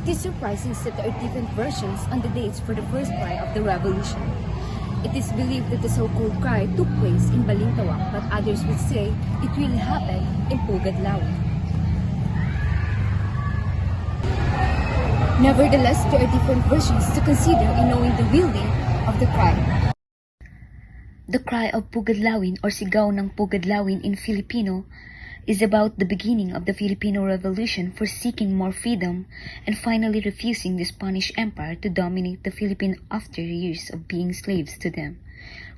It is surprising that there are different versions on the dates for the first cry of the revolution. It is believed that the so-called cry took place in Balintawak, but others would say it really happened in Pugadlawi. Nevertheless, there are different versions to consider in knowing the meaning of the cry. The cry of Pugadlawin or Sigaw ng Pugadlawin in Filipino is about the beginning of the Filipino Revolution for seeking more freedom and finally refusing the Spanish Empire to dominate the Philippines after years of being slaves to them.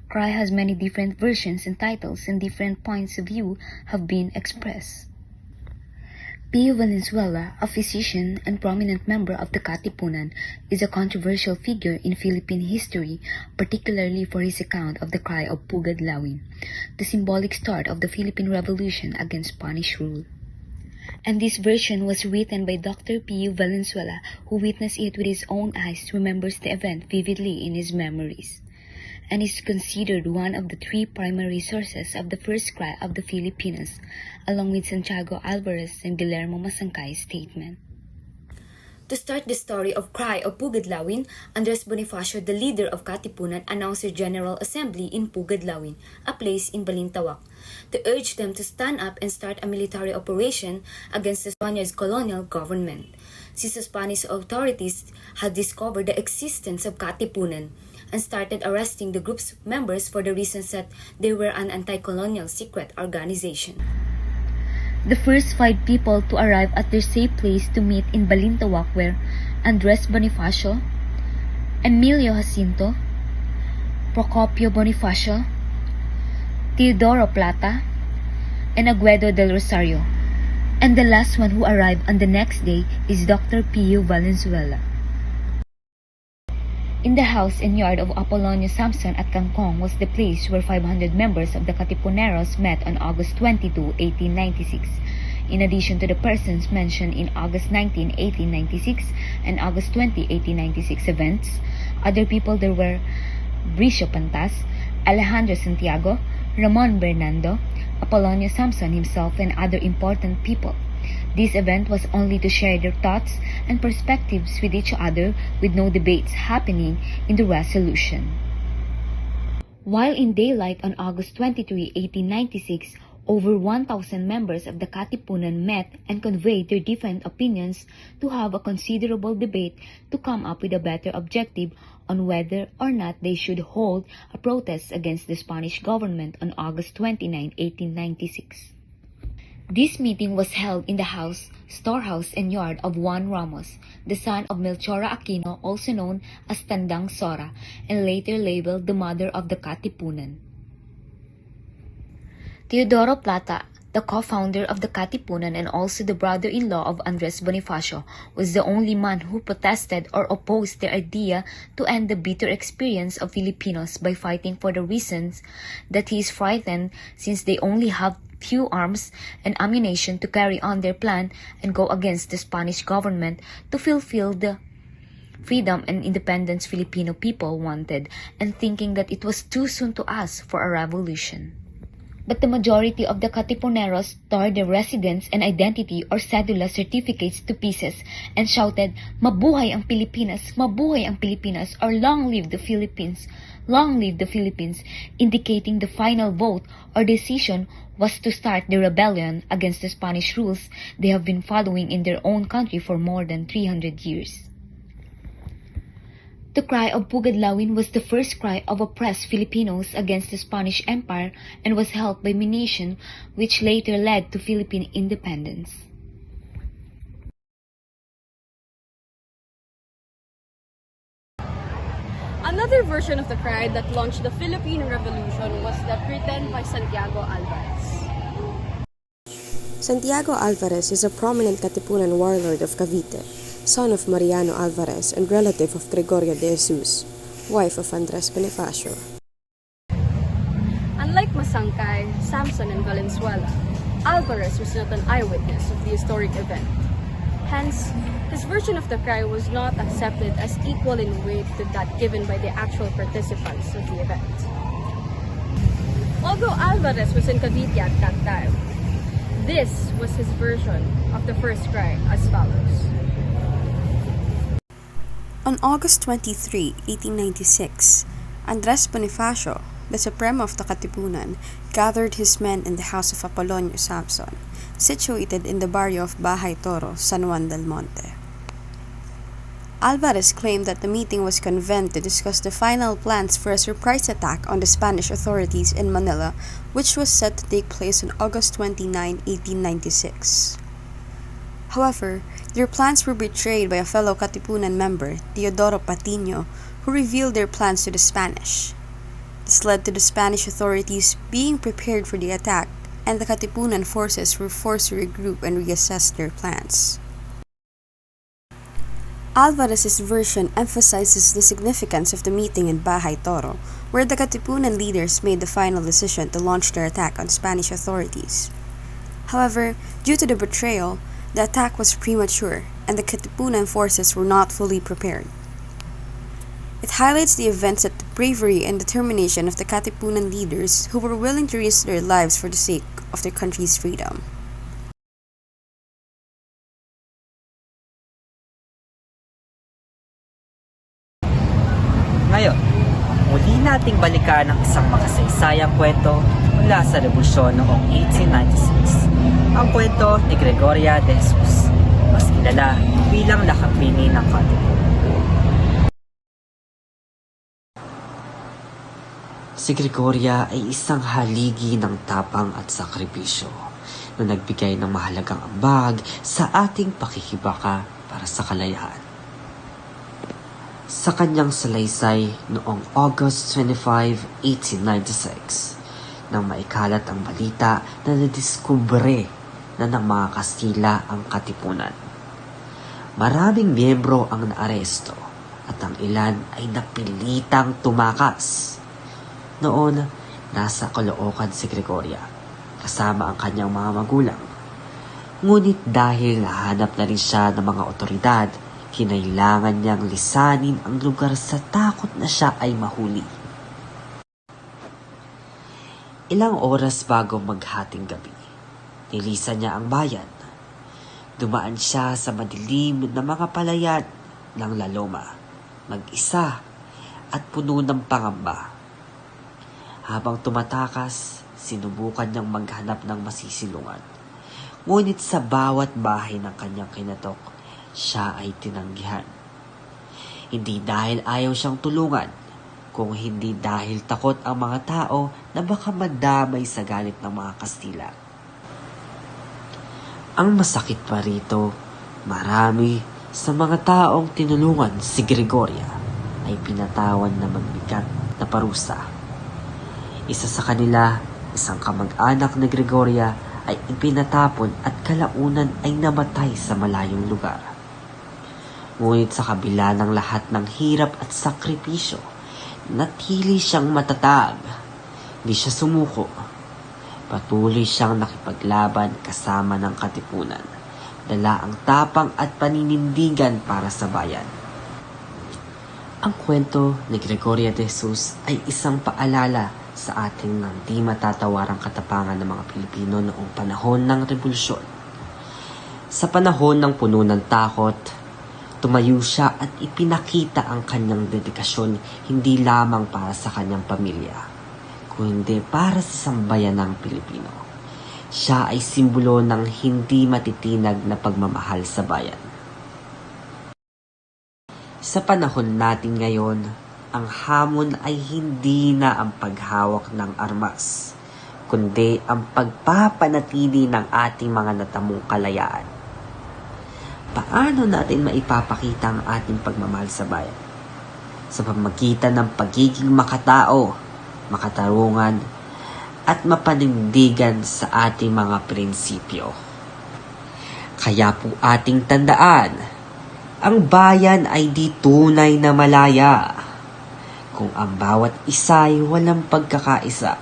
Cry has many different versions and titles, and different points of view have been expressed. Pio Valenzuela, a physician and prominent member of the Katipunan, is a controversial figure in Philippine history, particularly for his account of the cry of Pugadlawin, the symbolic start of the Philippine Revolution against Spanish rule. And this version was written by Dr. Pio Valenzuela, who witnessed it with his own eyes, remembers the event vividly in his memories, and is considered one of the three primary sources of the first cry of the Filipinos, along with Santiago Alvarez and Guillermo Masangkay's statement. To start the story of Cry of Pugadlawin, Andres Bonifacio, the leader of Katipunan, announced a general assembly in Pugadlawin, a place in Balintawak, to urge them to stand up and start a military operation against the Spaniards' colonial government, since the Spanish authorities had discovered the existence of Katipunan and started arresting the group's members for the reasons that they were an anti-colonial secret organization. The first 5 people to arrive at their safe place to meet in Balintawak were Andres Bonifacio, Emilio Jacinto, Procopio Bonifacio, Teodoro Plata, and Aguedo del Rosario. And the last one who arrived on the next day is Dr. Pio Valenzuela. In the house and yard of Apolonio Samson at Kangkong was the place where 500 members of the Katipuneros met on August 22, 1896. In addition to the persons mentioned in August 19, 1896 and August 20, 1896 events, other people there were Bricio Pantas, Alejandro Santiago, Ramon Bernando, Apolonio Samson himself, and other important people. This event was only to share their thoughts and perspectives with each other, with no debates happening in the resolution. While in daylight on August 23, 1896, over 1,000 members of the Katipunan met and conveyed their different opinions to have a considerable debate to come up with a better objective on whether or not they should hold a protest against the Spanish government on August 29, 1896. This meeting was held in the house, storehouse, and yard of Juan Ramos, the son of Melchora Aquino, also known as Tandang Sora, and later labeled the mother of the Katipunan. Teodoro Plata, the co-founder of the Katipunan and also the brother-in-law of Andres Bonifacio, was the only man who protested or opposed the idea to end the bitter experience of Filipinos by fighting for the reasons that he is frightened since they only have few arms and ammunition to carry on their plan and go against the Spanish government to fulfill the freedom and independence Filipino people wanted, and thinking that it was too soon to ask for a revolution. But the majority of the Katipuneros tore their residence and identity or cedula certificates to pieces and shouted, "Mabuhay ang Pilipinas! Mabuhay ang Pilipinas!" or "Long live the Philippines! Long live the Philippines!" indicating the final vote or decision was to start the rebellion against the Spanish rules they have been following in their own country for more than 300 years. The cry of Pugadlawin was the first cry of oppressed Filipinos against the Spanish Empire and was held by munition, which later led to Philippine independence. Another version of the cry that launched the Philippine Revolution was that written by Santiago Alvarez. Santiago Alvarez is a prominent Katipunan warlord of Cavite, son of Mariano Alvarez and relative of Gregorio de Jesus, wife of Andres Bonifacio. Unlike Masangkay, Samson, and Valenzuela, Alvarez was not an eyewitness of the historic event. Hence, his version of the cry was not accepted as equal in weight to that given by the actual participants of the event. Although Alvarez was in Cavite at that time, this was his version of the first cry as follows. On August 23, 1896, Andres Bonifacio, the Supremo of the Katipunan, gathered his men in the house of Apolonio Samson, situated in the barrio of Bahay Toro, San Juan del Monte. Alvarez claimed that the meeting was convened to discuss the final plans for a surprise attack on the Spanish authorities in Manila, which was set to take place on August 29, 1896. However, their plans were betrayed by a fellow Katipunan member, Teodoro Patino, who revealed their plans to the Spanish. This led to the Spanish authorities being prepared for the attack, and the Katipunan forces were forced to regroup and reassess their plans. Alvarez's version emphasizes the significance of the meeting in Bahay Toro, where the Katipunan leaders made the final decision to launch their attack on Spanish authorities. However, due to the betrayal, the attack was premature, and the Katipunan forces were not fully prepared. It highlights the events that the bravery and determination of the Katipunan leaders who were willing to risk their lives for the sake of their country's freedom. Ngayon, muli nating balikan ang isang makasaysayang kwento mula sa Revolusyon noong 1896. Ang kwento ni Gregoria de Jesus, mas kilala bilang Lakapini ng Katipunan. Si Gregoria ay isang haligi ng tapang at sakripisyo na nagbigay ng mahalagang ambag sa ating pakikibaka para sa kalayaan. Sa kanyang salaysay noong August 25, 1896, nang maikalat ang balita na nadiskubre na ng mga Kastila ang Katipunan. Maraming miyembro ang naaresto at ang ilan ay napilitang tumakas. Noon, nasa Caloocan si Gregoria, kasama ang kanyang mga magulang. Ngunit dahil nahanap na rin siya ng mga otoridad, kinailangan niyang lisanin ang lugar sa takot na siya ay mahuli. Ilang oras bago maghating gabi, nilisan niya ang bayan. Dumaan siya sa madilim na mga palayan ng Laloma, mag-isa at puno ng pangamba. Habang tumatakas, sinubukan niyang maghanap ng masisilungan. Ngunit sa bawat bahay ng kanyang kinatok, siya ay tinanggihan. Hindi dahil ayaw siyang tulungan, kung hindi dahil takot ang mga tao na baka madamay sa galit ng mga Kastila. Ang masakit pa rito, marami sa mga taong tinulungan si Gregoria ay pinatawan na magbigat na parusa. Isa sa kanila, isang kamag-anak na Gregoria ay ipinatapon at kalaunan ay namatay sa malayong lugar. Ngunit sa kabila ng lahat ng hirap at sakripisyo, natili siyang matatag. Hindi siya sumuko. Patuloy siyang nakipaglaban kasama ng Katipunan. Dala ang tapang at paninindigan para sa bayan. Ang kwento ni Gregoria de Jesus ay isang paalala sa ating ng di matatawarang katapangan ng mga Pilipino noong panahon ng Revolusyon. Sa panahon ng puno ng takot, tumayo siya at ipinakita ang kanyang dedikasyon hindi lamang para sa kanyang pamilya, kundi para sa sambayan ng Pilipino. Siya ay simbolo ng hindi matitinag na pagmamahal sa bayan. Sa panahon natin ngayon, ang hamon ay hindi na ang paghawak ng armas, kundi ang pagpapanatili ng ating mga natamong kalayaan. Paano natin maipapakita ang ating pagmamahal sa bayan? Sa pamamagitan ng pagiging makatao, makatarungan, at mapanindigan sa ating mga prinsipyo. Kaya po ating tandaan, ang bayan ay di tunay na malaya kung ang bawat isa ay walang pagkakaisa.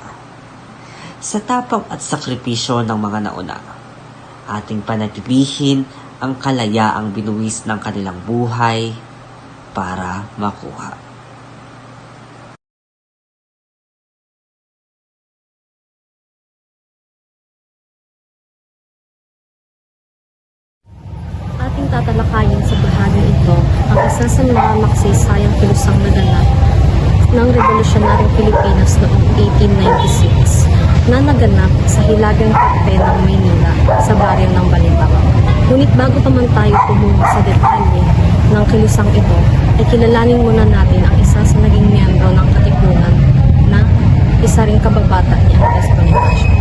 Sa tapang at sakripisyo ng mga nauna, ating panatilihin ang kalayaang binuwis ng kanilang buhay para makuha. Ating tatalakayin sa bahagi ito ang isa sa mga makasaysayang kilusang naganap ng Revolusyonaryong Pilipinas noong 1896 na naganap sa Hilagang Kape ng Maynila sa baryo ng Balintawak. Ngunit bago pa man tayo pumunta sa detalye ng kilusang ito, ay kilalanin muna natin ang isa sa naging miyembro ng katipunan na isa ring kababata ni Andres Bonifacio.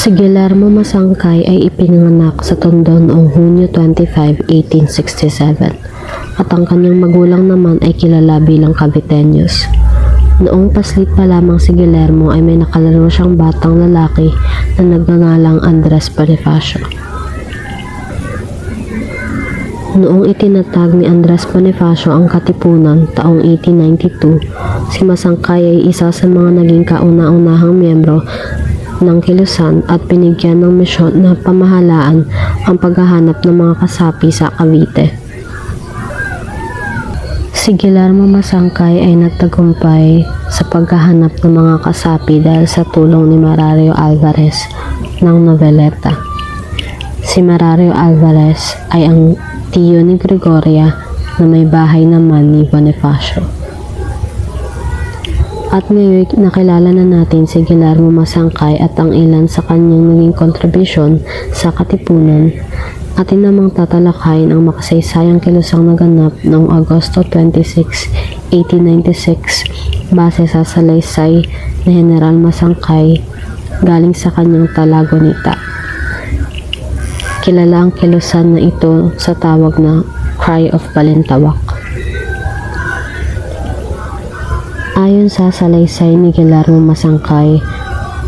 Si Guillermo Masangkay ay ipinanganak sa Tondo noong Hunyo 25, 1867 at ang kanyang magulang naman ay kilala bilang Caviteños. Noong paslit pa lamang si Guillermo ay may nakalaro siyang batang lalaki na nagngangalang Andres Bonifacio. Noong itinatag ni Andres Bonifacio ang katipunan taong 1892, si Masangkay ay isa sa mga naging kauna-unahang miyembro ng kilusan at binigyan ng misyon na pamahalaan ang paghahanap ng mga kasapi sa Cavite. Si Guillermo Masangkay ay nagtagumpay sa paghahanap ng mga kasapi dahil sa tulong ni Marario Alvarez ng Noveleta. Si Marario Alvarez ay ang tiyo ni Gregoria na may bahay naman ni Bonifacio. At ngayon nakilala na natin si Guillermo Masangkay at ang ilan sa kanyang naging kontribusyon sa katipunan. Atin namang tatalakayin ang makasaysayang kilusang naganap noong Agosto 26, 1896 base sa salaysay na General Masangkay galing sa kanyang Talagonita. Kilala ang kilusan na ito sa tawag na Cry of Balintawak. Ayon sa salaysay ni Guillermo Masangkay,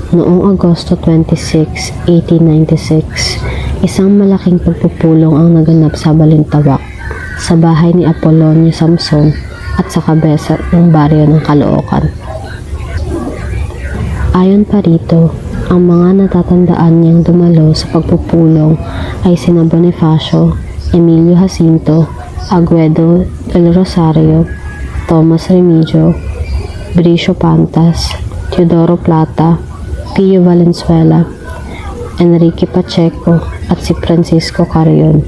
noong Agosto 26, 1896, isang malaking pagpupulong ang naganap sa Balintawak, sa bahay ni Apolonio Samson at sa kabesa ng baryo ng Caloocan. Ayon pa rito, ang mga natatandaan niyang dumalo sa pagpupulong ay sina Bonifacio, Emilio Jacinto, Aguedo del Rosario, Tomas Remigio, Bricio Pantas, Teodoro Plata, Pio Valenzuela, Enrique Pacheco at si Francisco Carrion.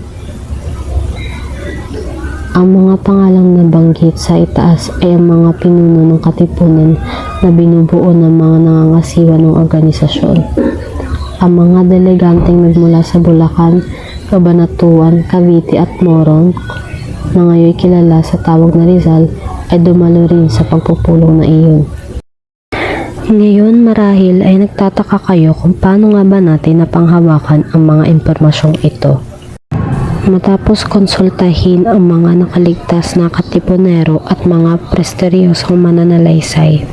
Ang mga pangalang nabanggit sa itaas ay ang mga pinuno ng katipunan na binubuo ng mga nangangasiwa ng organisasyon. Ang mga deleganteng nagmula sa Bulacan, Cabanatuan, Cavite at Morong na ngayon kilala sa tawag na Rizal ay dumalo rin sa pagpupulong na iyon. Ngayon marahil ay nagtataka kayo kung paano nga ba natin napanghawakan ang mga impormasyong ito. Matapos konsultahin ang mga nakaligtas na katipunero at mga presteryosong mananalaysay,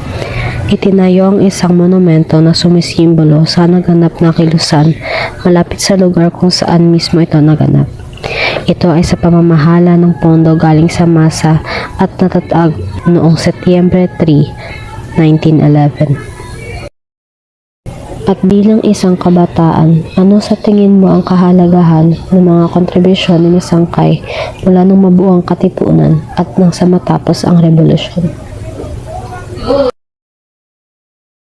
itinayo ang isang monumento na sumisimbolo sa naganap na kilusan malapit sa lugar kung saan mismo ito naganap. Ito ay sa pamamahala ng pondo galing sa masa at natatag noong Setyembre 3, 1911. At bilang isang kabataan, ano sa tingin mo ang kahalagahan ng mga kontribusyon ni Masangkay mula nang mabuo ang katipunan at nang sa matapos ang revolusyon?